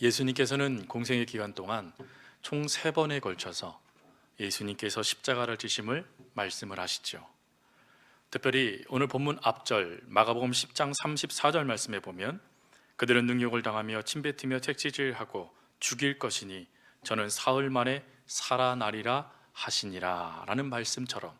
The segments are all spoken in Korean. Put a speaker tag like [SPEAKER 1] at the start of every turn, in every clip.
[SPEAKER 1] 예수님께서는 공생의 기간 동안 총 3번에 걸쳐서 예수님께서 십자가를 지심을 말씀을 하시죠. 특별히 오늘 본문 앞절 마가복음 10장 34절 말씀에 보면 그들은 능욕을 당하며 침뱉으며 채찍질하고 죽일 것이니 저는 사흘 만에 살아나리라 하시니라 라는 말씀처럼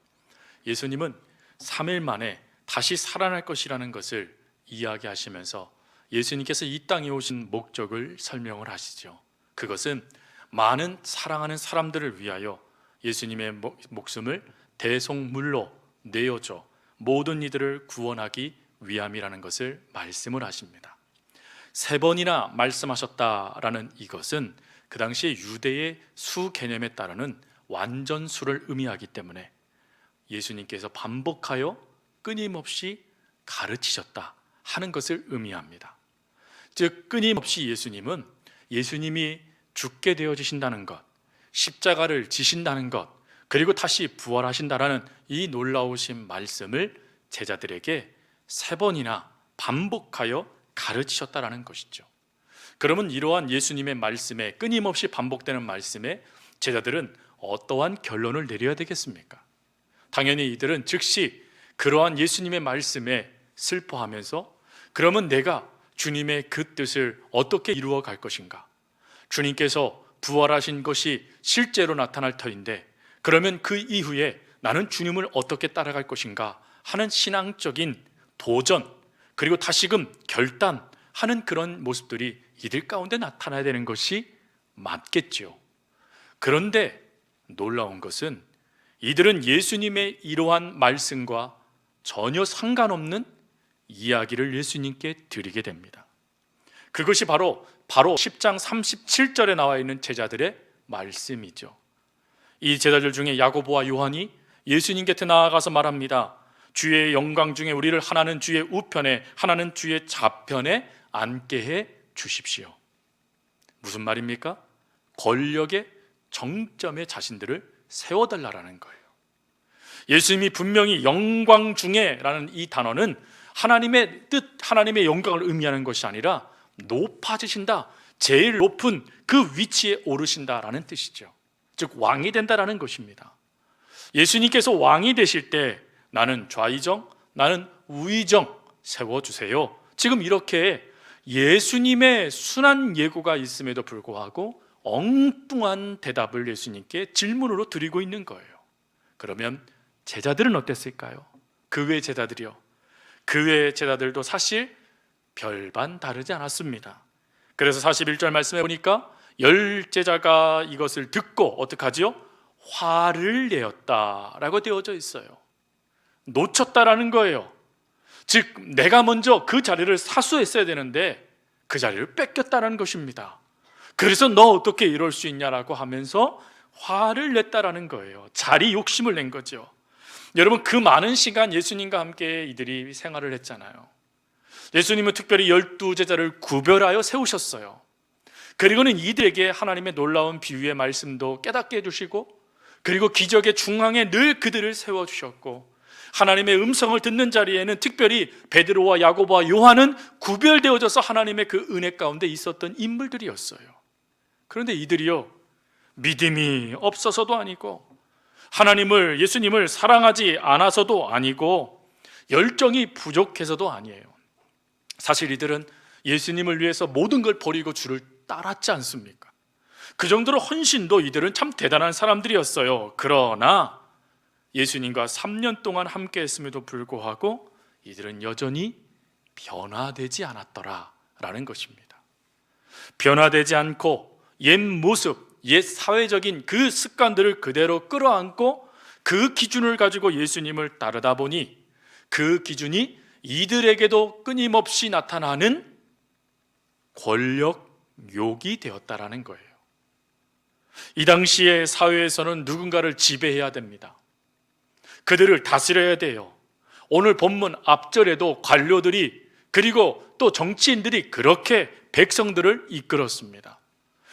[SPEAKER 1] 예수님은 3일 만에 다시 살아날 것이라는 것을 이야기하시면서 예수님께서 이 땅에 오신 목적을 설명을 하시죠. 그것은 많은 사랑하는 사람들을 위하여 예수님의 목숨을 대속물로 내어줘 모든 이들을 구원하기 위함이라는 것을 말씀을 하십니다. 3번이나 말씀하셨다라는 이것은 그 당시에 유대의 수 개념에 따르는 완전수를 의미하기 때문에 예수님께서 반복하여 끊임없이 가르치셨다 하는 것을 의미합니다. 즉 끊임없이 예수님은 예수님이 죽게 되어지신다는 것, 십자가를 지신다는 것, 그리고 다시 부활하신다라는 이 놀라우신 말씀을 제자들에게 3번이나 반복하여 가르치셨다라는 것이죠. 그러면 이러한 예수님의 말씀에, 끊임없이 반복되는 말씀에 제자들은 어떠한 결론을 내려야 되겠습니까? 당연히 이들은 즉시 그러한 예수님의 말씀에 슬퍼하면서 그러면 내가 주님의 그 뜻을 어떻게 이루어 갈 것인가? 주님께서 부활하신 것이 실제로 나타날 터인데 그러면 그 이후에 나는 주님을 어떻게 따라갈 것인가 하는 신앙적인 도전, 그리고 다시금 결단하는 그런 모습들이 이들 가운데 나타나야 되는 것이 맞겠죠. 그런데 놀라운 것은 이들은 예수님의 이러한 말씀과 전혀 상관없는 이야기를 예수님께 드리게 됩니다. 그것이 바로 10장 37절에 나와 있는 제자들의 말씀이죠. 이 제자들 중에 야고보와 요한이 예수님 곁에 나아가서 말합니다. 주의 영광 중에 우리를 하나는 주의 우편에 하나는 주의 좌편에 앉게 해 주십시오. 무슨 말입니까? 권력의 정점에 자신들을 세워달라는 거예요. 예수님이 분명히 영광 중에 라는 이 단어는 하나님의 뜻, 하나님의 영광을 의미하는 것이 아니라 높아지신다, 제일 높은 그 위치에 오르신다라는 뜻이죠. 즉 왕이 된다라는 것입니다. 예수님께서 왕이 되실 때 나는 좌의정, 나는 우의정 세워주세요. 지금 이렇게 예수님의 순한 예고가 있음에도 불구하고 엉뚱한 대답을 예수님께 질문으로 드리고 있는 거예요. 그러면 제자들은 어땠을까요? 그 외의 제자들이요. 그 외의 제자들도 사실 별반 다르지 않았습니다. 그래서 41절 말씀해 보니까 10제자가 이것을 듣고 어떡하지요? 화를 내었다라고 되어져 있어요. 놓쳤다라는 거예요. 즉 내가 먼저 그 자리를 사수했어야 되는데 그 자리를 뺏겼다는 것입니다. 그래서 너 어떻게 이럴 수 있냐라고 하면서 화를 냈다라는 거예요. 자리 욕심을 낸 거죠. 여러분, 그 많은 시간 예수님과 함께 이들이 생활을 했잖아요. 예수님은 특별히 12제자를 구별하여 세우셨어요. 그리고는 이들에게 하나님의 놀라운 비유의 말씀도 깨닫게 해주시고, 그리고 기적의 중앙에 늘 그들을 세워주셨고, 하나님의 음성을 듣는 자리에는 특별히 베드로와 야고보와 요한은 구별되어져서 하나님의 그 은혜 가운데 있었던 인물들이었어요. 그런데 이들이요, 믿음이 없어서도 아니고 하나님을, 예수님을 사랑하지 않아서도 아니고 열정이 부족해서도 아니에요. 사실 이들은 예수님을 위해서 모든 걸 버리고 주를 따랐지 않습니까? 그 정도로 헌신도 이들은 참 대단한 사람들이었어요. 그러나 예수님과 3년 동안 함께 했음에도 불구하고 이들은 여전히 변화되지 않았더라라는 것입니다. 변화되지 않고 옛 모습, 옛 사회적인 그 습관들을 그대로 끌어안고 그 기준을 가지고 예수님을 따르다 보니 그 기준이 이들에게도 끊임없이 나타나는 권력욕이 되었다라는 거예요. 이 당시의 사회에서는 누군가를 지배해야 됩니다. 그들을 다스려야 돼요. 오늘 본문 앞절에도 관료들이, 그리고 또 정치인들이 그렇게 백성들을 이끌었습니다.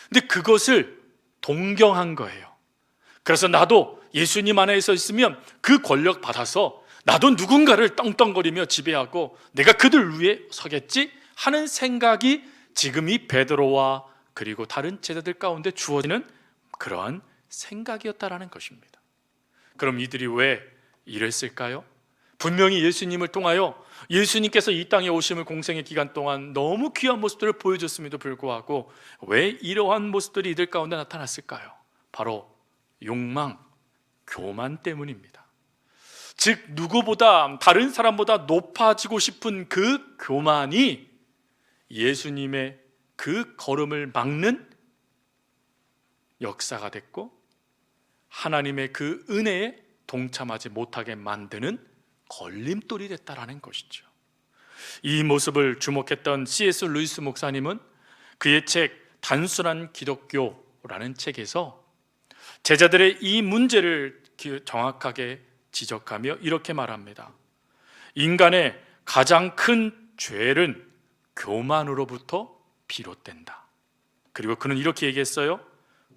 [SPEAKER 1] 근데 그것을 동경한 거예요. 그래서 나도 예수님 안에서 있으면 그 권력 받아서 나도 누군가를 떵떵거리며 지배하고 내가 그들 위에 서겠지 하는 생각이 지금 이 베드로와 그리고 다른 제자들 가운데 주어지는 그러한 생각이었다라는 것입니다. 그럼 이들이 왜 이랬을까요? 분명히 예수님을 통하여 예수님께서 이 땅에 오심을 공생의 기간 동안 너무 귀한 모습들을 보여줬음에도 불구하고 왜 이러한 모습들이 이들 가운데 나타났을까요? 바로 욕망, 교만 때문입니다. 즉 누구보다 다른 사람보다 높아지고 싶은 그 교만이 예수님의 그 걸음을 막는 역사가 됐고 하나님의 그 은혜에 동참하지 못하게 만드는 걸림돌이 됐다라는 것이죠. 이 모습을 주목했던 C.S. 루이스 목사님은 그의 책 단순한 기독교라는 책에서 제자들의 이 문제를 정확하게 지적하며 이렇게 말합니다. 인간의 가장 큰 죄는 교만으로부터 비롯된다. 그리고 그는 이렇게 얘기했어요.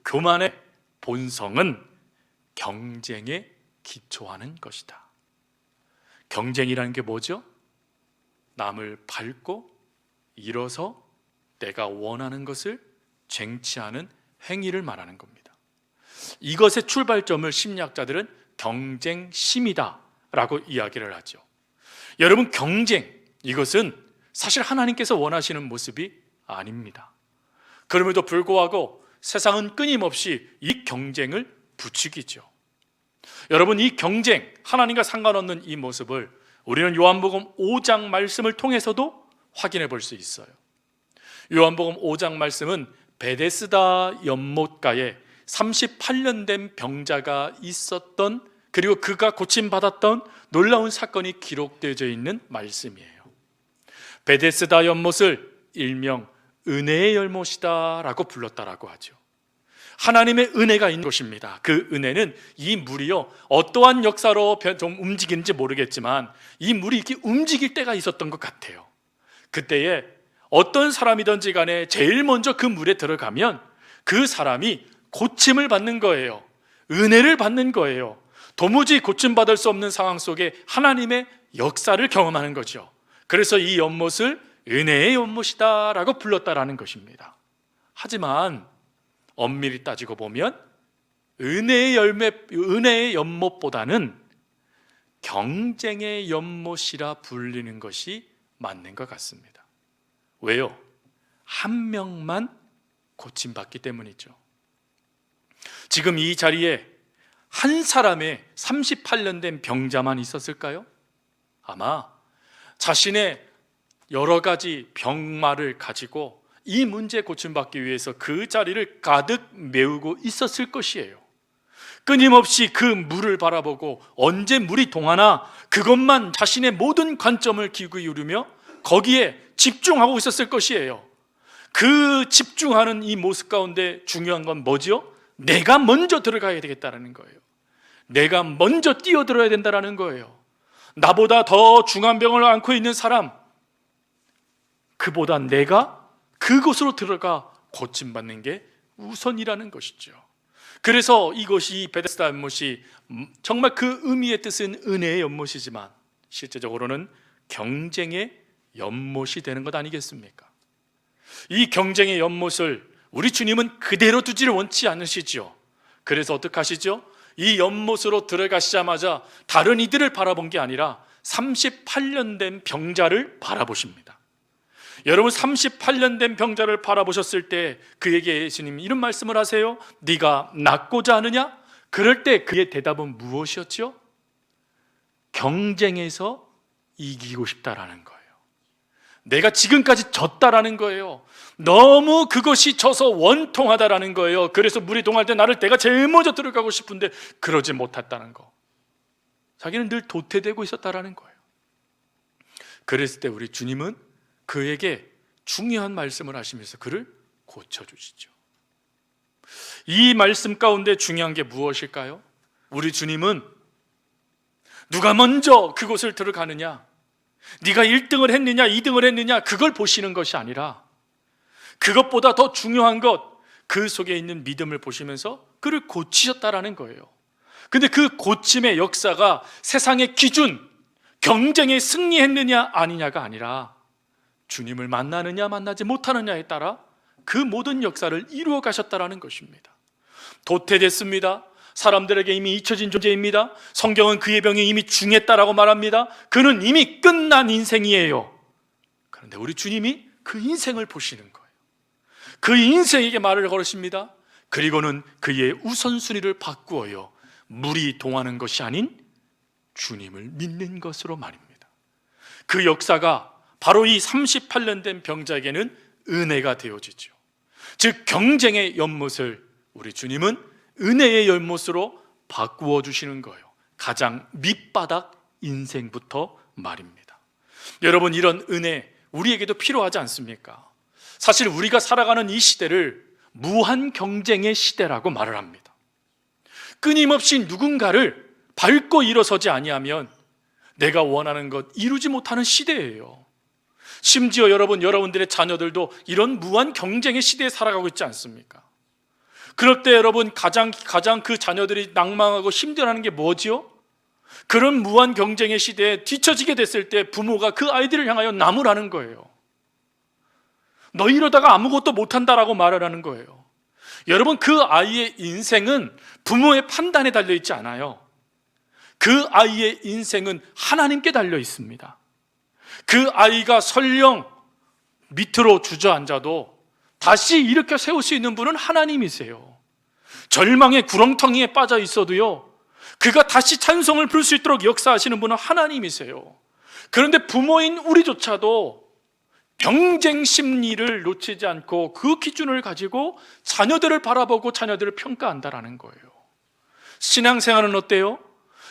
[SPEAKER 1] 교만의 본성은 경쟁에 기초하는 것이다. 경쟁이라는 게 뭐죠? 남을 밟고 일어서 내가 원하는 것을 쟁취하는 행위를 말하는 겁니다. 이것의 출발점을 심리학자들은 경쟁심이다 라고 이야기를 하죠. 여러분, 경쟁, 이것은 사실 하나님께서 원하시는 모습이 아닙니다. 그럼에도 불구하고 세상은 끊임없이 이 경쟁을 부추기죠. 여러분, 이 경쟁, 하나님과 상관없는 이 모습을 우리는 요한복음 5장 말씀을 통해서도 확인해 볼 수 있어요. 요한복음 5장 말씀은 베데스다 연못가에 38년 된 병자가 있었던, 그리고 그가 고침받았던 놀라운 사건이 기록되어져 있는 말씀이에요. 베데스다 연못을 일명 은혜의 연못이다 라고 불렀다라고 하죠. 하나님의 은혜가 있는 곳입니다. 그 은혜는 이 물이요, 어떠한 역사로 좀 움직이는지 모르겠지만 이 물이 이렇게 움직일 때가 있었던 것 같아요. 그때에 어떤 사람이든지 간에 제일 먼저 그 물에 들어가면 그 사람이 고침을 받는 거예요. 은혜를 받는 거예요. 도무지 고침받을 수 없는 상황 속에 하나님의 역사를 경험하는 거죠. 그래서 이 연못을 은혜의 연못이다 라고 불렀다라는 것입니다. 하지만 엄밀히 따지고 보면 은혜의 연못보다는 경쟁의 연못이라 불리는 것이 맞는 것 같습니다. 왜요? 한 명만 고침받기 때문이죠. 지금 이 자리에 한 사람의 38년 된 병자만 있었을까요? 아마 자신의 여러 가지 병마를 가지고 이 문제 고침받기 위해서 그 자리를 가득 메우고 있었을 것이에요. 끊임없이 그 물을 바라보고 언제 물이 동하나 그것만 자신의 모든 관점을 기울이며 거기에 집중하고 있었을 것이에요. 그 집중하는 이 모습 가운데 중요한 건 뭐죠? 내가 먼저 들어가야 되겠다는 거예요. 내가 먼저 뛰어들어야 된다는 거예요. 나보다 더 중한 병을 앓고 있는 사람, 그보다 내가 그곳으로 들어가 고침받는 게 우선이라는 것이죠. 그래서 이것이 베데스다 연못이 정말 그 의미의 뜻은 은혜의 연못이지만 실제적으로는 경쟁의 연못이 되는 것 아니겠습니까? 이 경쟁의 연못을 우리 주님은 그대로 두지를 원치 않으시죠. 그래서 어떻게 하시죠? 이 연못으로 들어가시자마자 다른 이들을 바라본 게 아니라 38년 된 병자를 바라보십니다. 여러분, 38년 된 병자를 바라보셨을 때 그에게 예수님이 이런 말씀을 하세요. 네가 낫고자 하느냐? 그럴 때 그의 대답은 무엇이었죠? 경쟁에서 이기고 싶다라는 거예요. 내가 지금까지 졌다라는 거예요. 너무 그것이 져서 원통하다라는 거예요. 그래서 물이 동할 때 내가 제일 먼저 들어가고 싶은데 그러지 못했다는 거. 자기는 늘 도태되고 있었다라는 거예요. 그랬을 때 우리 주님은 그에게 중요한 말씀을 하시면서 그를 고쳐주시죠. 이 말씀 가운데 중요한 게 무엇일까요? 우리 주님은 누가 먼저 그곳을 들어가느냐, 네가 1등을 했느냐 2등을 했느냐 그걸 보시는 것이 아니라 그것보다 더 중요한 것, 그 속에 있는 믿음을 보시면서 그를 고치셨다라는 거예요. 근데 그 고침의 역사가 세상의 기준, 경쟁에 승리했느냐 아니냐가 아니라 주님을 만나느냐 만나지 못하느냐에 따라 그 모든 역사를 이루어 가셨다라는 것입니다. 도태됐습니다. 사람들에게 이미 잊혀진 존재입니다. 성경은 그의 병이 이미 중했다라고 말합니다. 그는 이미 끝난 인생이에요. 그런데 우리 주님이 그 인생을 보시는 거예요. 그 인생에게 말을 걸으십니다. 그리고는 그의 우선순위를 바꾸어요. 물이 동하는 것이 아닌 주님을 믿는 것으로 말입니다. 그 역사가 바로 이 38년 된 병자에게는 은혜가 되어지죠. 즉 경쟁의 연못을 우리 주님은 은혜의 연못으로 바꾸어 주시는 거예요. 가장 밑바닥 인생부터 말입니다. 여러분, 이런 은혜 우리에게도 필요하지 않습니까? 사실 우리가 살아가는 이 시대를 무한 경쟁의 시대라고 말을 합니다. 끊임없이 누군가를 밟고 일어서지 아니하면 내가 원하는 것 이루지 못하는 시대예요. 심지어 여러분들의 자녀들도 이런 무한 경쟁의 시대에 살아가고 있지 않습니까? 그럴 때 여러분 가장 그 자녀들이 낭망하고 힘들어하는 게 뭐지요? 그런 무한 경쟁의 시대에 뒤처지게 됐을 때 부모가 그 아이들을 향하여 나무라는 거예요. 너 이러다가 아무것도 못한다라고 말을 하는 거예요. 여러분, 그 아이의 인생은 부모의 판단에 달려 있지 않아요. 그 아이의 인생은 하나님께 달려 있습니다. 그 아이가 설령 밑으로 주저앉아도 다시 일으켜 세울 수 있는 분은 하나님이세요. 절망의 구렁텅이에 빠져 있어도요, 그가 다시 찬송을 부를 수 있도록 역사하시는 분은 하나님이세요. 그런데 부모인 우리조차도 경쟁 심리를 놓치지 않고 그 기준을 가지고 자녀들을 바라보고 자녀들을 평가한다라는 거예요. 신앙생활은 어때요?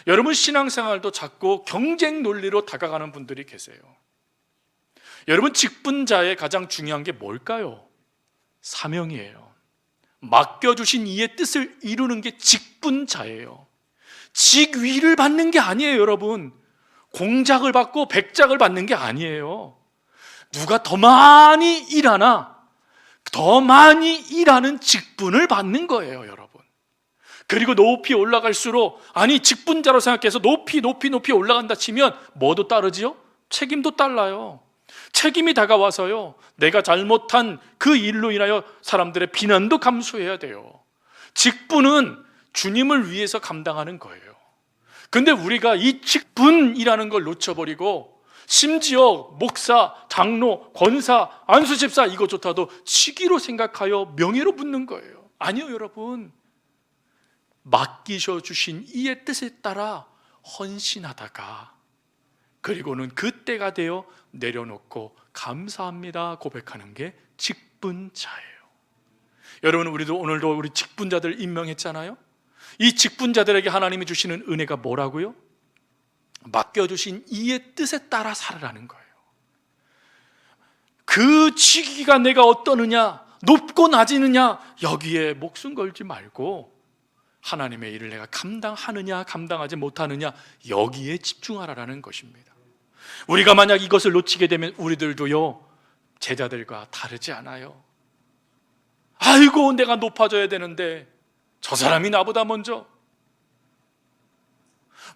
[SPEAKER 1] 여러분, 신앙생활도 자꾸 경쟁 논리로 다가가는 분들이 계세요. 여러분, 직분자의 가장 중요한 게 뭘까요? 사명이에요. 맡겨주신 이의 뜻을 이루는 게 직분자예요. 직위를 받는 게 아니에요. 여러분, 공작을 받고 백작을 받는 게 아니에요. 누가 더 많이 일하나, 더 많이 일하는 직분을 받는 거예요, 여러분. 그리고 높이 올라갈수록, 아니 직분자로 생각해서 높이 올라간다 치면 뭐도 따르지요? 책임도 달라요. 책임이 다가와서요, 내가 잘못한 그 일로 인하여 사람들의 비난도 감수해야 돼요. 직분은 주님을 위해서 감당하는 거예요. 근데 우리가 이 직분이라는 걸 놓쳐버리고 심지어 목사, 장로, 권사, 안수집사 이것조차도 직위로 생각하여 명예로 묻는 거예요. 아니요, 여러분. 맡기셔 주신 이의 뜻에 따라 헌신하다가 그리고는 그때가 되어 내려놓고 감사합니다 고백하는 게 직분자예요. 여러분, 우리도 오늘도 우리 직분자들 임명했잖아요. 이 직분자들에게 하나님이 주시는 은혜가 뭐라고요? 맡겨주신 이의 뜻에 따라 살아라는 거예요. 그 직위가 내가 어떠느냐, 높고 낮이느냐 여기에 목숨 걸지 말고 하나님의 일을 내가 감당하느냐 감당하지 못하느냐 여기에 집중하라는 것입니다. 우리가 만약 이것을 놓치게 되면 우리들도요, 제자들과 다르지 않아요. 아이고, 내가 높아져야 되는데 저 사람이 나보다 먼저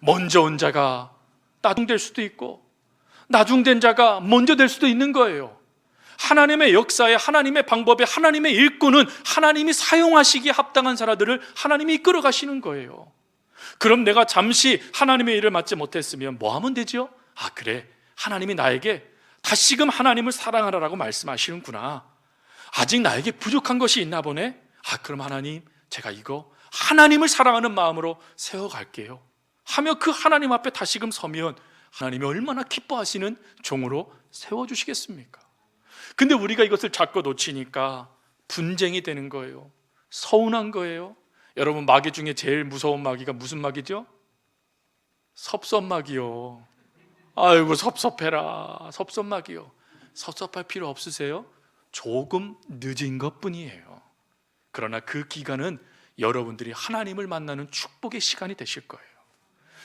[SPEAKER 1] 온 자가 나중될 수도 있고 나중된 자가 먼저 될 수도 있는 거예요. 하나님의 역사에, 하나님의 방법에, 하나님의 일꾼은 하나님이 사용하시기에 합당한 사람들을 하나님이 이끌어 가시는 거예요. 그럼 내가 잠시 하나님의 일을 맡지 못했으면 뭐 하면 되죠? 아, 그래, 하나님이 나에게 다시금 하나님을 사랑하라고 말씀하시는구나. 아직 나에게 부족한 것이 있나 보네. 아, 그럼 하나님, 제가 이거 하나님을 사랑하는 마음으로 세워갈게요 하며 그 하나님 앞에 다시금 서면 하나님이 얼마나 기뻐하시는 종으로 세워주시겠습니까? 근데 우리가 이것을 자꾸 놓치니까 분쟁이 되는 거예요. 서운한 거예요. 여러분, 마귀 중에 제일 무서운 마귀가 무슨 마귀죠? 섭섭마귀요. 아이고, 섭섭해라. 섭섭마귀요. 섭섭할 필요 없으세요? 조금 늦은 것뿐이에요. 그러나 그 기간은 여러분들이 하나님을 만나는 축복의 시간이 되실 거예요.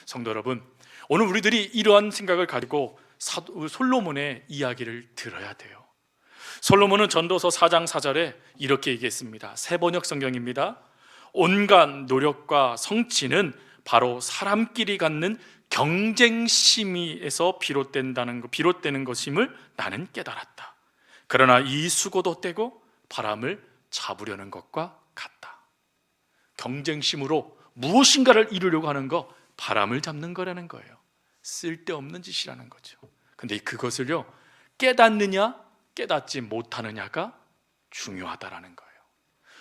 [SPEAKER 1] 성도 여러분, 오늘 우리들이 이러한 생각을 가지고 솔로몬의 이야기를 들어야 돼요. 솔로몬은 전도서 4장 4절에 이렇게 얘기했습니다. 새번역 성경입니다. 온갖 노력과 성취는 바로 사람끼리 갖는 경쟁심에서 비롯되는 것임을 나는 깨달았다. 그러나 이 수고도 떼고 바람을 잡으려는 것과 같다. 경쟁심으로 무엇인가를 이루려고 하는 거, 바람을 잡는 거라는 거예요. 쓸데없는 짓이라는 거죠. 근데 그것을요, 깨닫느냐 깨닫지 못하느냐가 중요하다라는 거예요.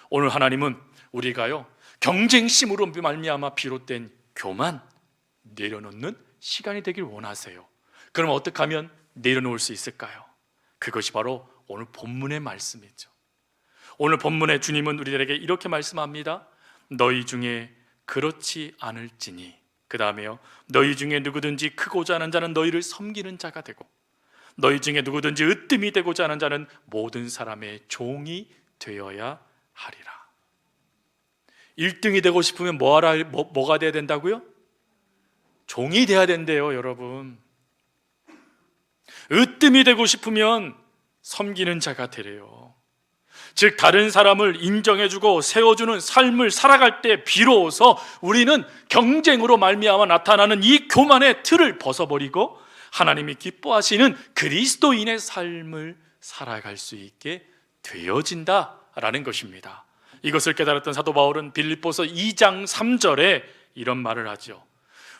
[SPEAKER 1] 오늘 하나님은 우리가요, 경쟁심으로 말미암아 비롯된 교만 내려놓는 시간이 되길 원하세요. 그럼 어떻게 하면 내려놓을 수 있을까요? 그것이 바로 오늘 본문의 말씀이죠. 오늘 본문의 주님은 우리들에게 이렇게 말씀합니다. 너희 중에 그렇지 않을지니, 그 다음에요, 너희 중에 누구든지 크고자 하는 자는 너희를 섬기는 자가 되고, 너희 중에 누구든지 으뜸이 되고자 하는 자는 모든 사람의 종이 되어야 하리라. 1등이 되고 싶으면 뭐가 돼야 된다고요? 종이 돼야 된대요, 여러분. 으뜸이 되고 싶으면 섬기는 자가 되래요. 즉 다른 사람을 인정해주고 세워주는 삶을 살아갈 때 비로소 우리는 경쟁으로 말미암아 나타나는 이 교만의 틀을 벗어버리고 하나님이 기뻐하시는 그리스도인의 삶을 살아갈 수 있게 되어진다라는 것입니다. 이것을 깨달았던 사도 바울은 빌립보서 2장 3절에 이런 말을 하죠.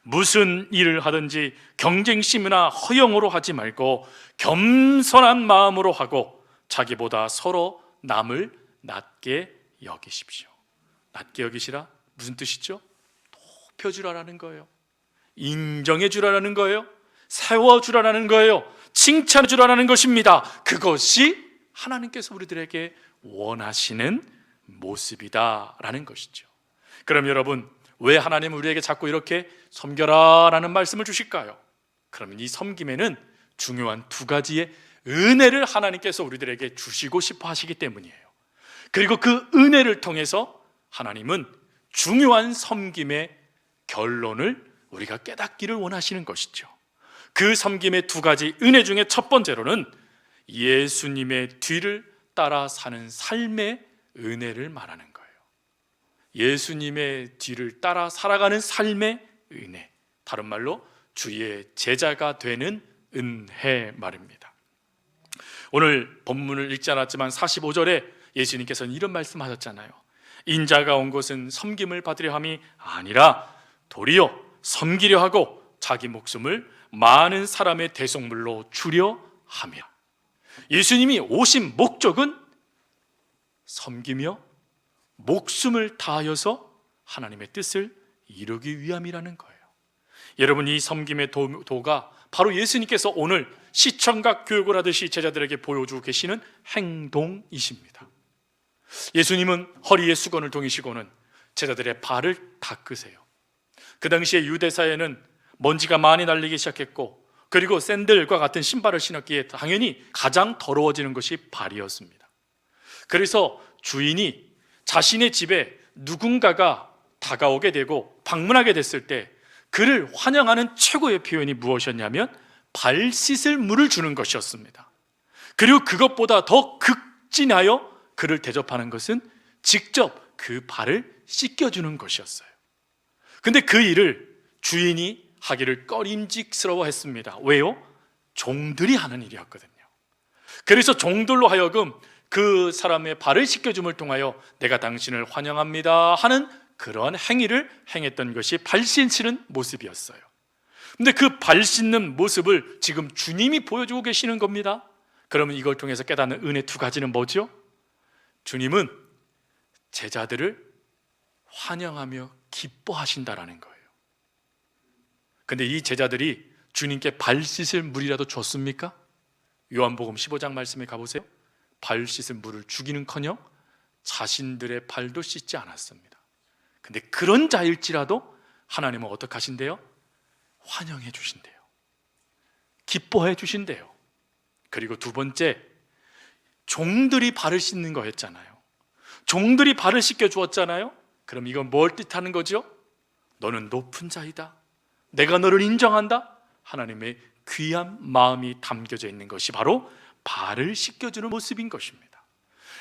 [SPEAKER 1] 무슨 일을 하든지 경쟁심이나 허영으로 하지 말고 겸손한 마음으로 하고 자기보다 서로 남을 낮게 여기십시오. 낮게 여기시라 무슨 뜻이죠? 높여주라는 거예요. 인정해주라는 거예요. 세워주라는 거예요. 칭찬해주라는 것입니다. 그것이 하나님께서 우리들에게 원하시는 모습이다라는 것이죠. 그럼 여러분, 왜 하나님은 우리에게 자꾸 이렇게 섬겨라 라는 말씀을 주실까요? 그러면 이 섬김에는 중요한 두 가지의 은혜를 하나님께서 우리들에게 주시고 싶어 하시기 때문이에요. 그리고 그 은혜를 통해서 하나님은 중요한 섬김의 결론을 우리가 깨닫기를 원하시는 것이죠. 그 섬김의 두 가지 은혜 중에 첫 번째로는 예수님의 뒤를 따라 사는 삶의 은혜를 말하는 거예요. 예수님의 뒤를 따라 살아가는 삶의 은혜, 다른 말로 주의 제자가 되는 은혜 말입니다. 오늘 본문을 읽지 않았지만 45절에 예수님께서는 이런 말씀하셨잖아요. 인자가 온 것은 섬김을 받으려 함이 아니라 도리어 섬기려 하고 자기 목숨을 많은 사람의 대속물로 주려 함이라. 예수님이 오신 목적은 섬기며 목숨을 다하여서 하나님의 뜻을 이루기 위함이라는 거예요. 여러분, 이 섬김의 도가 바로 예수님께서 오늘 시청각 교육을 하듯이 제자들에게 보여주고 계시는 행동이십니다. 예수님은 허리에 수건을 동이시고는 제자들의 발을 닦으세요. 그 당시에 유대사회는 먼지가 많이 날리기 시작했고, 그리고 샌들과 같은 신발을 신었기에 당연히 가장 더러워지는 것이 발이었습니다. 그래서 주인이 자신의 집에 누군가가 다가오게 되고 방문하게 됐을 때 그를 환영하는 최고의 표현이 무엇이었냐면 발 씻을 물을 주는 것이었습니다. 그리고 그것보다 더 극진하여 그를 대접하는 것은 직접 그 발을 씻겨주는 것이었어요. 근데 그 일을 주인이 하기를 꺼림직스러워 했습니다. 왜요? 종들이 하는 일이었거든요. 그래서 종들로 하여금 그 사람의 발을 씻겨줌을 통하여 내가 당신을 환영합니다 하는 그러한 행위를 행했던 것이 발 씻는 모습이었어요. 근데 그 발 씻는 모습을 지금 주님이 보여주고 계시는 겁니다. 그러면 이걸 통해서 깨닫는 은혜 두 가지는 뭐죠? 주님은 제자들을 환영하며 기뻐하신다라는 거예요. 근데 이 제자들이 주님께 발 씻을 물이라도 줬습니까? 요한복음 15장 말씀에 가보세요. 발 씻을 물을 주기는커녕 자신들의 발도 씻지 않았습니다. 근데 그런 자일지라도 하나님은 어떻게 하신대요? 환영해 주신대요. 기뻐해 주신대요. 그리고 두 번째, 종들이 발을 씻는 거였잖아요. 종들이 발을 씻겨 주었잖아요. 그럼 이건 뭘 뜻하는 거죠? 너는 높은 자이다, 내가 너를 인정한다. 하나님의 귀한 마음이 담겨져 있는 것이 바로 발을 씻겨주는 모습인 것입니다.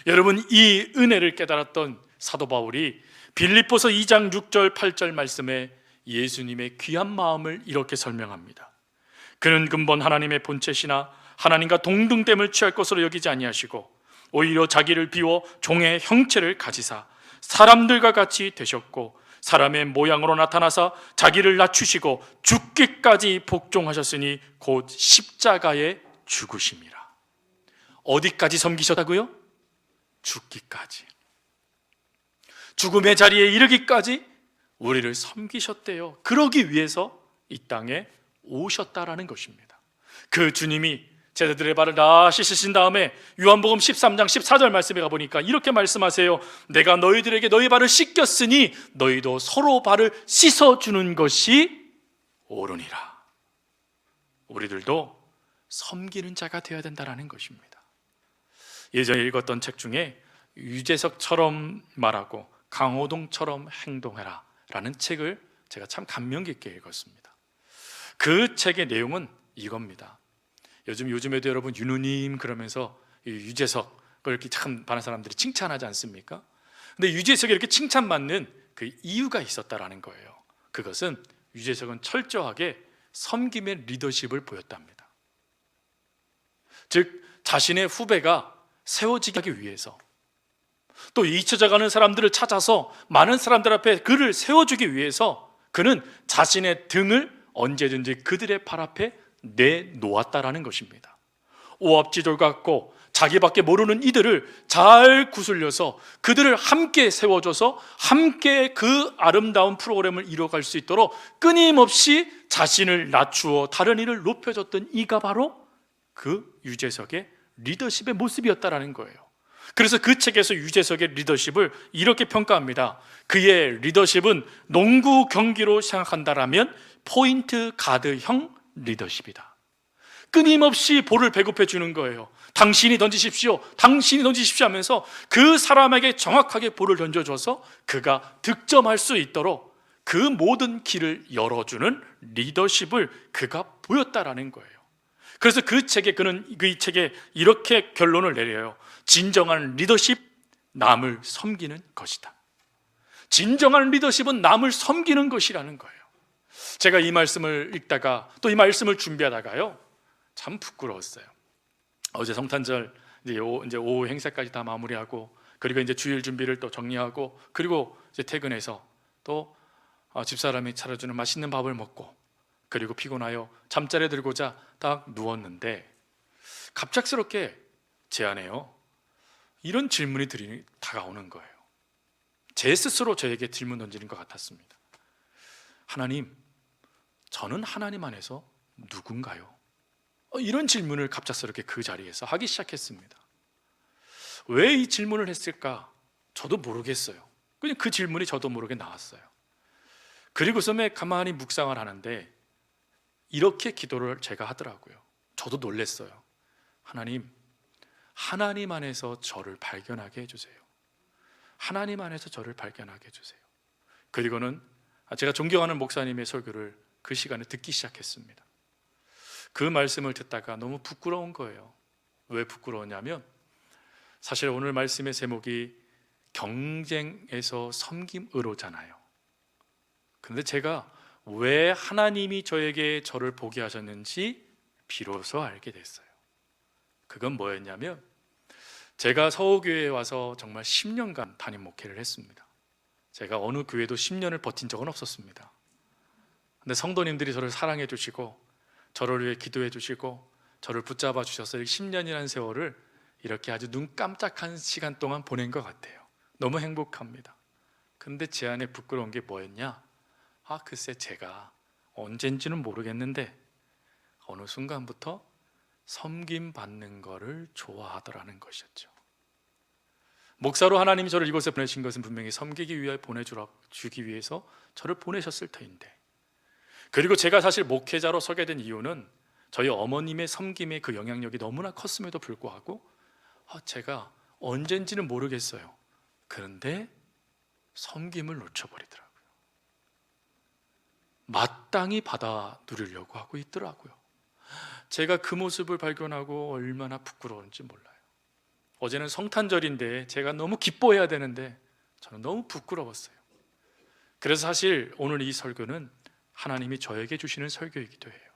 [SPEAKER 1] 여러분, 이 은혜를 깨달았던 사도 바울이 빌립보서 2장 6절 8절 말씀에 예수님의 귀한 마음을 이렇게 설명합니다. 그는 근본 하나님의 본체시나 하나님과 동등됨을 취할 것으로 여기지 아니하시고 오히려 자기를 비워 종의 형체를 가지사 사람들과 같이 되셨고 사람의 모양으로 나타나사 자기를 낮추시고 죽기까지 복종하셨으니 곧 십자가에 죽으심이라. 어디까지 섬기셨다고요? 죽기까지. 죽음의 자리에 이르기까지 우리를 섬기셨대요. 그러기 위해서 이 땅에 오셨다라는 것입니다. 그 주님이 제자들의 발을 다 씻으신 다음에 요한복음 13장 14절 말씀에 가보니까 이렇게 말씀하세요. 내가 너희들에게 너희 발을 씻겼으니 너희도 서로 발을 씻어주는 것이 옳으니라. 우리들도 섬기는 자가 되어야 된다는 것입니다. 예전에 읽었던 책 중에 유재석처럼 말하고 강호동처럼 행동해라 라는 책을 제가 참 감명 깊게 읽었습니다. 그 책의 내용은 이겁니다. 요즘에도 여러분 윤우님 그러면서 유재석을 이렇게 참 많은 사람들이 칭찬하지 않습니까? 근데 유재석이 이렇게 칭찬받는 그 이유가 있었다라는 거예요. 그것은 유재석은 철저하게 섬김의 리더십을 보였답니다. 즉 자신의 후배가 세워지기 하기 위해서 또 잊혀져가는 사람들을 찾아서 많은 사람들 앞에 그를 세워주기 위해서 그는 자신의 등을 언제든지 그들의 발 앞에 내놓았다라는 것입니다. 오합지졸 같고 자기밖에 모르는 이들을 잘 구슬려서 그들을 함께 세워줘서 함께 그 아름다운 프로그램을 이뤄갈 수 있도록 끊임없이 자신을 낮추어 다른 이를 높여줬던 이가 바로 그 유재석의 리더십의 모습이었다라는 거예요. 그래서 그 책에서 유재석의 리더십을 이렇게 평가합니다. 그의 리더십은 농구 경기로 생각한다라면 포인트 가드형 리더십이다. 끊임없이 볼을 배급해 주는 거예요. 당신이 던지십시오, 당신이 던지십시오 하면서 그 사람에게 정확하게 볼을 던져줘서 그가 득점할 수 있도록 그 모든 길을 열어주는 리더십을 그가 보였다라는 거예요. 그래서 그 책에 그는 이 책에 이렇게 결론을 내려요. 진정한 리더십, 남을 섬기는 것이다. 진정한 리더십은 남을 섬기는 것이라는 거예요. 제가 이 말씀을 읽다가 또 이 말씀을 준비하다가요 참 부끄러웠어요. 어제 성탄절 이제 오후 행사까지 다 마무리하고 그리고 이제 주일 준비를 또 정리하고 그리고 이제 퇴근해서 또 집사람이 차려주는 맛있는 밥을 먹고 그리고 피곤하여 잠자리에 들고자 딱 누웠는데 갑작스럽게 제 안에요 이런 질문이 다가오는 거예요. 제 스스로 저에게 질문 던지는 것 같았습니다. 하나님, 저는 하나님 안에서 누군가요? 이런 질문을 갑작스럽게 그 자리에서 하기 시작했습니다. 왜 이 질문을 했을까? 저도 모르겠어요. 그냥 그 질문이 저도 모르게 나왔어요. 그리고서에 가만히 묵상을 하는데 이렇게 기도를 제가 하더라고요. 저도 놀랐어요. 하나님, 하나님 안에서 저를 발견하게 해주세요. 하나님 안에서 저를 발견하게 해주세요. 그리고는 제가 존경하는 목사님의 설교를 그 시간에 듣기 시작했습니다. 그 말씀을 듣다가 너무 부끄러운 거예요. 왜 부끄러웠냐면 사실 오늘 말씀의 제목이 경쟁에서 섬김으로잖아요. 그런데 제가 왜 하나님이 저를 보게 하셨는지 비로소 알게 됐어요. 그건 뭐였냐면 제가 서울교회에 와서 정말 10년간 담임 목회를 했습니다. 제가 어느 교회도 10년을 버틴 적은 없었습니다. 근데 성도님들이 저를 사랑해 주시고 저를 위해 기도해 주시고 저를 붙잡아 주셔서 10년이라는 세월을 이렇게 아주 눈 깜짝한 시간 동안 보낸 것 같아요. 너무 행복합니다. 근데 제 안에 부끄러운 게 뭐였냐? 글쎄 제가 언젠지는 모르겠는데 어느 순간부터 섬김 받는 거를 좋아하더라는 것이었죠. 목사로 하나님이 저를 이곳에 보내신 것은 분명히 섬기기 위해 보내주기 위해서 저를 보내셨을 터인데, 그리고 제가 사실 목회자로 서게 된 이유는 저희 어머님의 섬김의 그 영향력이 너무나 컸음에도 불구하고 제가 언젠지는 모르겠어요. 그런데 섬김을 놓쳐버리더라고요. 마땅히 받아 누리려고 하고 있더라고요. 제가 그 모습을 발견하고 얼마나 부끄러운지 몰라요. 어제는 성탄절인데 제가 너무 기뻐해야 되는데 저는 너무 부끄러웠어요. 그래서 사실 오늘 이 설교는 하나님이 저에게 주시는 설교이기도 해요.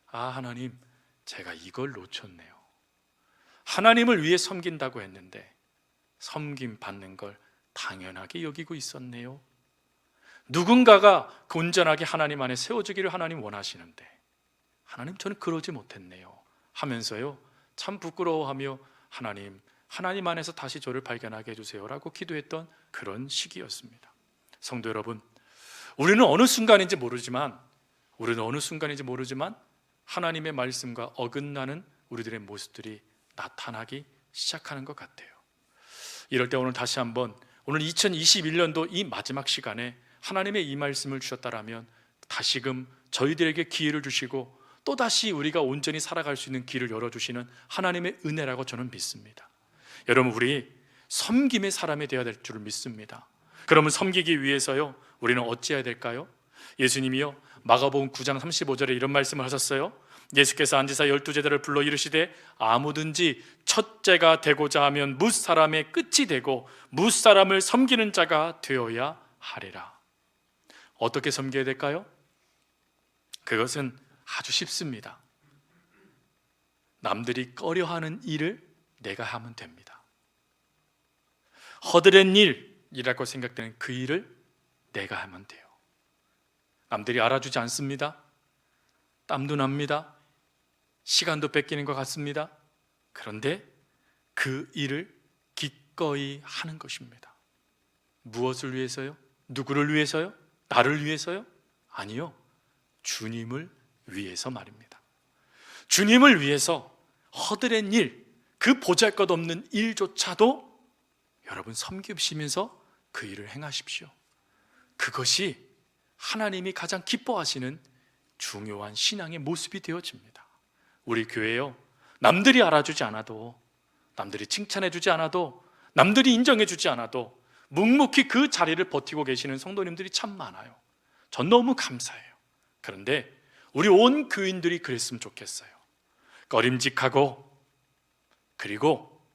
[SPEAKER 1] 하나님, 제가 이걸 놓쳤네요. 하나님을 위해 섬긴다고 했는데 섬김 받는 걸 당연하게 여기고 있었네요. 누군가가 온전하게 하나님 안에 세워지기를 하나님 원하시는데 하나님, 저는 그러지 못했네요 하면서요, 참 부끄러워하며 하나님 안에서 다시 저를 발견하게 해주세요 라고 기도했던 그런 시기였습니다. 성도 여러분, 우리는 어느 순간인지 모르지만 하나님의 말씀과 어긋나는 우리들의 모습들이 나타나기 시작하는 것 같아요. 이럴 때 오늘 다시 한번, 오늘 2021년도 이 마지막 시간에 하나님의 이 말씀을 주셨다라면 다시금 저희들에게 기회를 주시고 또다시 우리가 온전히 살아갈 수 있는 길을 열어주시는 하나님의 은혜라고 저는 믿습니다. 여러분, 우리 섬김의 사람이 되어야 될 줄을 믿습니다. 그러면 섬기기 위해서요, 우리는 어찌해야 될까요? 예수님이요, 마가복음 9장 35절에 이런 말씀을 하셨어요. 예수께서 앉으사 12제자를 불러 이르시되 아무든지 첫째가 되고자 하면 무사람의 끝이 되고 무사람을 섬기는 자가 되어야 하리라. 어떻게 섬겨야 될까요? 그것은 아주 쉽습니다. 남들이 꺼려하는 일을 내가 하면 됩니다. 허드렛 일이라고 생각되는 그 일을 내가 하면 돼요. 남들이 알아주지 않습니다. 땀도 납니다. 시간도 뺏기는 것 같습니다. 그런데 그 일을 기꺼이 하는 것입니다. 무엇을 위해서요? 누구를 위해서요? 나를 위해서요? 아니요, 주님을 위해서 말입니다. 주님을 위해서 허드렛 일, 그 보잘것없는 일조차도 여러분 섬기시면서 그 일을 행하십시오. 그것이 하나님이 가장 기뻐하시는 중요한 신앙의 모습이 되어집니다. 우리 교회요, 남들이 알아주지 않아도, 남들이 칭찬해주지 않아도, 남들이 인정해주지 않아도 묵묵히 그 자리를 버티고 계시는 성도님들이 참 많아요. 전 너무 감사해요. 그런데 우리 온 교인들이 그랬으면 좋겠어요. 꺼림직하고, 그리고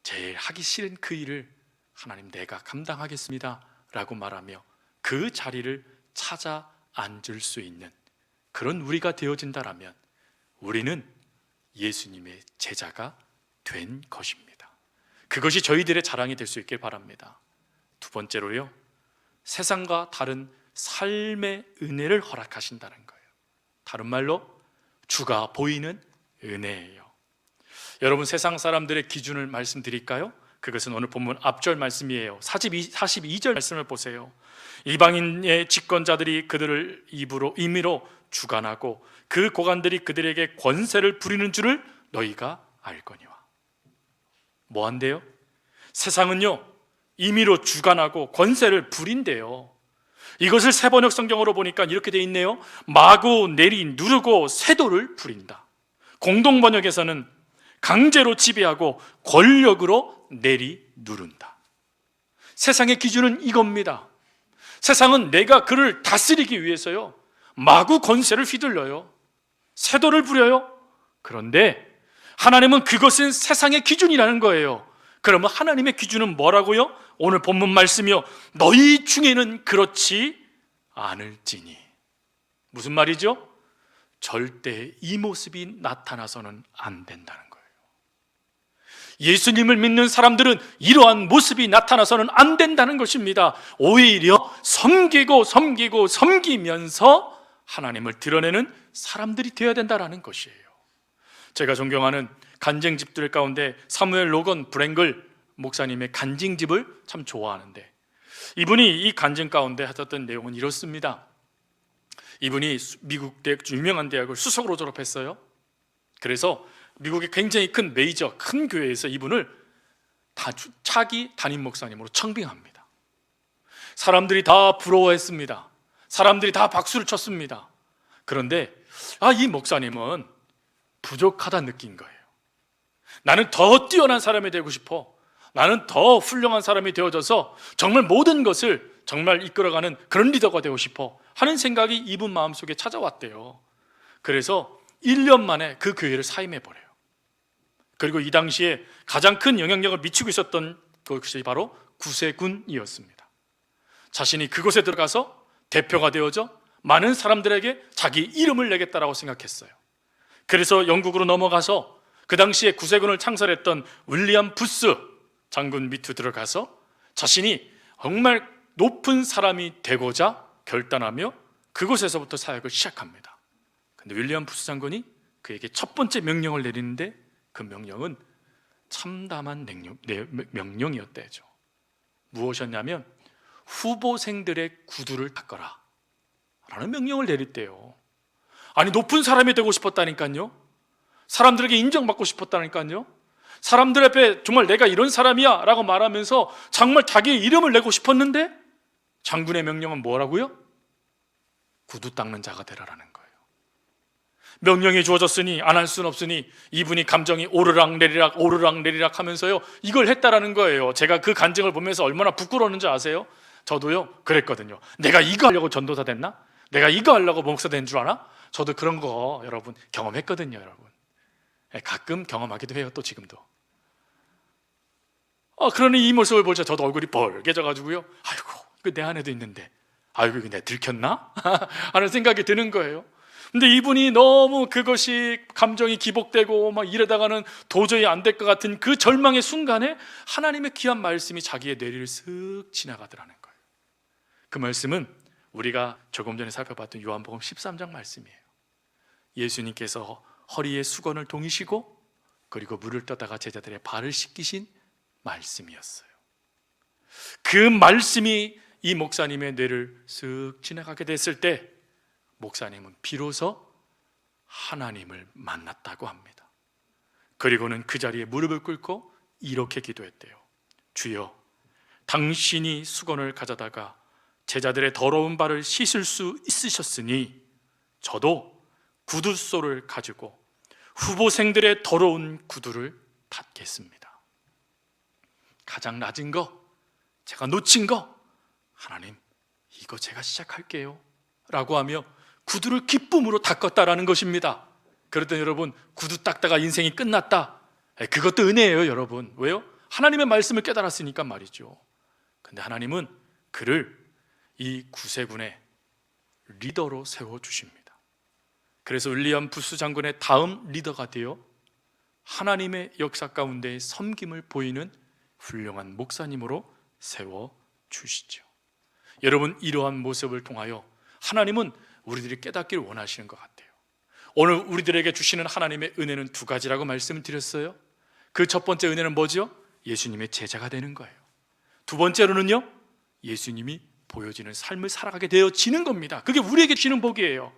[SPEAKER 1] 제일 하기 싫은 그 일을 하나님, 내가 감당하겠습니다 라고 말하며 그 자리를 찾아 앉을 수 있는 그런 우리가 되어진다라면 우리는 예수님의 제자가 된 것입니다. 그것이 저희들의 자랑이 될 수 있길 바랍니다. 두 번째로요, 세상과 다른 삶의 은혜를 허락하신다는 거예요. 다른 말로 주가 보이는 은혜예요. 여러분, 세상 사람들의 기준을 말씀드릴까요? 그것은 오늘 본문 앞절 말씀이에요. 42절 말씀을 보세요. 이방인의 집권자들이 그들을 임의로 주관하고 그 고관들이 그들에게 권세를 부리는 줄을 너희가 알거니와. 뭐 한대요? 세상은요, 임의로 주관하고 권세를 부린대요. 이것을 세번역 성경으로 보니까 이렇게 돼 있네요. 마구 내리 누르고 세도를 부린다. 공동번역에서는 강제로 지배하고 권력으로 내리 누른다. 세상의 기준은 이겁니다. 세상은 내가 그를 다스리기 위해서요, 마구 권세를 휘둘러요. 세도를 부려요. 그런데 하나님은 그것은 세상의 기준이라는 거예요. 그러면 하나님의 기준은 뭐라고요? 오늘 본문 말씀이요, 너희 중에는 그렇지 않을지니. 무슨 말이죠? 절대 이 모습이 나타나서는 안 된다는 거예요. 예수님을 믿는 사람들은 이러한 모습이 나타나서는 안 된다는 것입니다. 오히려 섬기면서 하나님을 드러내는 사람들이 되어야 된다는 것이에요. 제가 존경하는 간증집들 가운데 사무엘 로건 브랭글 목사님의 간증집을 참 좋아하는데, 이분이 이 간증 가운데 하셨던 내용은 이렇습니다. 이분이 미국 유명한 대학을 수석으로 졸업했어요. 그래서 미국의 굉장히 큰 메이저 큰 교회에서 이분을 차기 담임 목사님으로 청빙합니다. 사람들이 다 부러워했습니다. 사람들이 다 박수를 쳤습니다. 그런데 이 목사님은 부족하다 느낀 거예요. 나는 더 뛰어난 사람이 되고 싶어. 나는 더 훌륭한 사람이 되어져서 정말 모든 것을 정말 이끌어가는 그런 리더가 되고 싶어 하는 생각이 이분 마음속에 찾아왔대요. 그래서 1년 만에 그 교회를 사임해버려요. 그리고 이 당시에 가장 큰 영향력을 미치고 있었던 그것이 바로 구세군이었습니다. 자신이 그곳에 들어가서 대표가 되어져 많은 사람들에게 자기 이름을 내겠다라고 생각했어요. 그래서 영국으로 넘어가서 그 당시에 구세군을 창설했던 윌리엄 부스 장군 밑으로 들어가서 자신이 정말 높은 사람이 되고자 결단하며 그곳에서부터 사역을 시작합니다. 근데 윌리엄 부스 장군이 그에게 첫 번째 명령을 내리는데 그 명령은 참담한 명령이었대죠. 무엇이었냐면 후보생들의 구두를 닦아라 라는 명령을 내렸대요. 아니, 높은 사람이 되고 싶었다니까요. 사람들에게 인정받고 싶었다니까요. 사람들 앞에 정말 내가 이런 사람이야 라고 말하면서 정말 자기의 이름을 내고 싶었는데 장군의 명령은 뭐라고요? 구두 닦는 자가 되라라는 거예요. 명령이 주어졌으니 안 할 수는 없으니 이분이 감정이 오르락 내리락 하면서요 이걸 했다라는 거예요. 제가 그 간증을 보면서 얼마나 부끄러웠는지 아세요? 저도요 그랬거든요. 내가 이거 하려고 전도사 됐나? 내가 이거 하려고 목사 된 줄 아나? 저도 그런 거 여러분 경험했거든요. 여러분 가끔 경험하기도 해요. 또 지금도. 그러니 이 모습을 보자 저도 얼굴이 벌개져가지고요, 아이고 이거 내 안에도 있는데 아이고 이거 내 들켰나? 하는 생각이 드는 거예요. 근데 이분이 너무 그것이 감정이 기복되고 막 이러다가는 도저히 안 될 것 같은 그 절망의 순간에 하나님의 귀한 말씀이 자기의 뇌리를 쓱 지나가더라는 거예요. 그 말씀은 우리가 조금 전에 살펴봤던 요한복음 13장 말씀이에요. 예수님께서 허리에 수건을 동이시고 그리고 물을 떠다가 제자들의 발을 씻기신 말씀이었어요. 그 말씀이 이 목사님의 뇌를 쓱 지나가게 됐을 때 목사님은 비로소 하나님을 만났다고 합니다. 그리고는 그 자리에 무릎을 꿇고 이렇게 기도했대요. 주여, 당신이 수건을 가져다가 제자들의 더러운 발을 씻을 수 있으셨으니 저도 구두소를 가지고 후보생들의 더러운 구두를 닦겠습니다. 가장 낮은 거, 제가 놓친 거, 하나님 이거 제가 시작할게요 라고 하며 구두를 기쁨으로 닦았다라는 것입니다. 그랬더니 여러분, 구두 닦다가 인생이 끝났다, 그것도 은혜예요 여러분. 왜요? 하나님의 말씀을 깨달았으니까 말이죠. 근데 하나님은 그를 이 구세군의 리더로 세워주십니다. 그래서 윌리엄 부스 장군의 다음 리더가 되어 하나님의 역사 가운데 섬김을 보이는 훌륭한 목사님으로 세워주시죠. 여러분, 이러한 모습을 통하여 하나님은 우리들이 깨닫기를 원하시는 것 같아요. 오늘 우리들에게 주시는 하나님의 은혜는 두 가지라고 말씀을 드렸어요. 그 첫 번째 은혜는 뭐죠? 예수님의 제자가 되는 거예요. 두 번째로는요, 예수님이 보여지는 삶을 살아가게 되어지는 겁니다. 그게 우리에게 주시는 복이에요.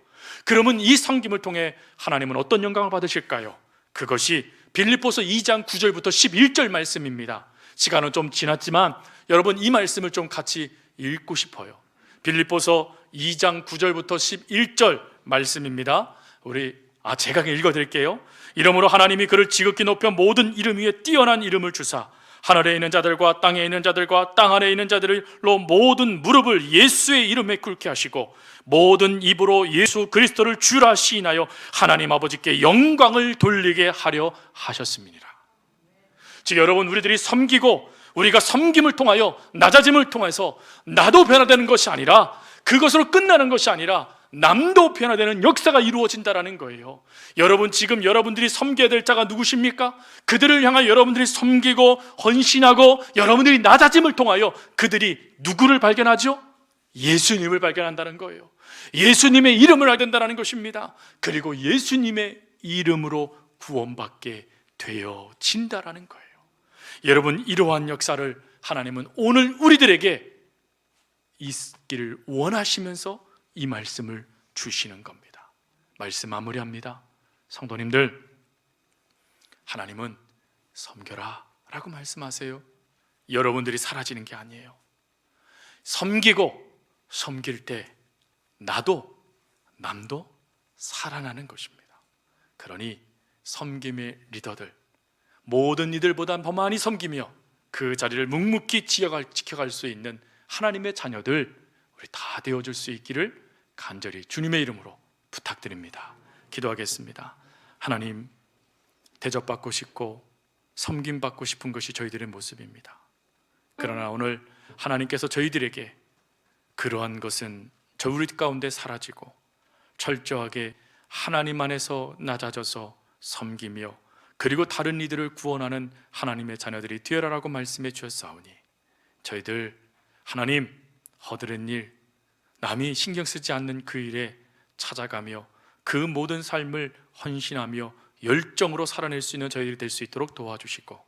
[SPEAKER 1] 그러면 이 섬김을 통해 하나님은 어떤 영광을 받으실까요? 그것이 빌립보서 2장 9절부터 11절 말씀입니다. 시간은 좀 지났지만 여러분 이 말씀을 좀 같이 읽고 싶어요. 빌립보서 2장 9절부터 11절 말씀입니다. 제가 읽어드릴게요. 이러므로 하나님이 그를 지극히 높여 모든 이름 위에 뛰어난 이름을 주사 하늘에 있는 자들과 땅에 있는 자들과 땅 아래에 있는 자들로 모든 무릎을 예수의 이름에 꿇게 하시고 모든 입으로 예수 그리스도를 주라 시인하여 하나님 아버지께 영광을 돌리게 하려 하셨음이니라. 즉 여러분, 우리들이 섬기고 우리가 섬김을 통하여 낮아짐을 통해서 나도 변화되는 것이 아니라, 그것으로 끝나는 것이 아니라 남도 변화되는 역사가 이루어진다라는 거예요. 여러분, 지금 여러분들이 섬겨야 될 자가 누구십니까? 그들을 향하여 여러분들이 섬기고 헌신하고 여러분들이 낮아짐을 통하여 그들이 누구를 발견하죠? 예수님을 발견한다는 거예요. 예수님의 이름을 알게 된다는 것입니다. 그리고 예수님의 이름으로 구원받게 되어진다라는 거예요. 여러분, 이러한 역사를 하나님은 오늘 우리들에게 있기를 원하시면서 이 말씀을 주시는 겁니다. 말씀 마무리합니다. 성도님들, 하나님은 섬겨라 라고 말씀하세요. 여러분들이 사라지는 게 아니에요. 섬기고 섬길 때 나도 남도 살아나는 것입니다. 그러니 섬김의 리더들, 모든 이들보다 더 많이 섬기며 그 자리를 묵묵히 지켜갈 수 있는 하나님의 자녀들, 우리 다 되어줄 수 있기를 간절히 주님의 이름으로 부탁드립니다. 기도하겠습니다. 하나님, 대접받고 싶고 섬김받고 싶은 것이 저희들의 모습입니다. 그러나 오늘 하나님께서 저희들에게 그러한 것은 저 우리 가운데 사라지고 철저하게 하나님 안에서 낮아져서 섬기며 그리고 다른 이들을 구원하는 하나님의 자녀들이 되어라라고 말씀해 주셨사오니 저희들 하나님 허드렛 일, 남이 신경 쓰지 않는 그 일에 찾아가며 그 모든 삶을 헌신하며 열정으로 살아낼 수 있는 저희들이 될 수 있도록 도와주시고,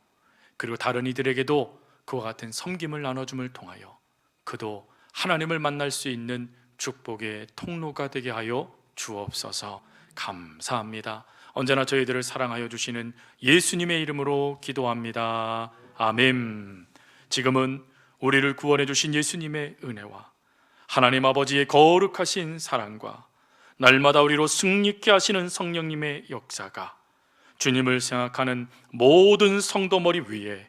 [SPEAKER 1] 그리고 다른 이들에게도 그와 같은 섬김을 나눠줌을 통하여 그도 하나님을 만날 수 있는 축복의 통로가 되게 하여 주옵소서. 감사합니다. 언제나 저희들을 사랑하여 주시는 예수님의 이름으로 기도합니다. 아멘. 지금은 우리를 구원해 주신 예수님의 은혜와 하나님 아버지의 거룩하신 사랑과 날마다 우리로 승리케 하시는 성령님의 역사가 주님을 생각하는 모든 성도 머리 위에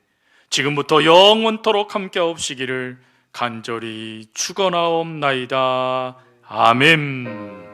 [SPEAKER 1] 지금부터 영원토록 함께 없으시기를 간절히 축원하옵나이다. 아멘.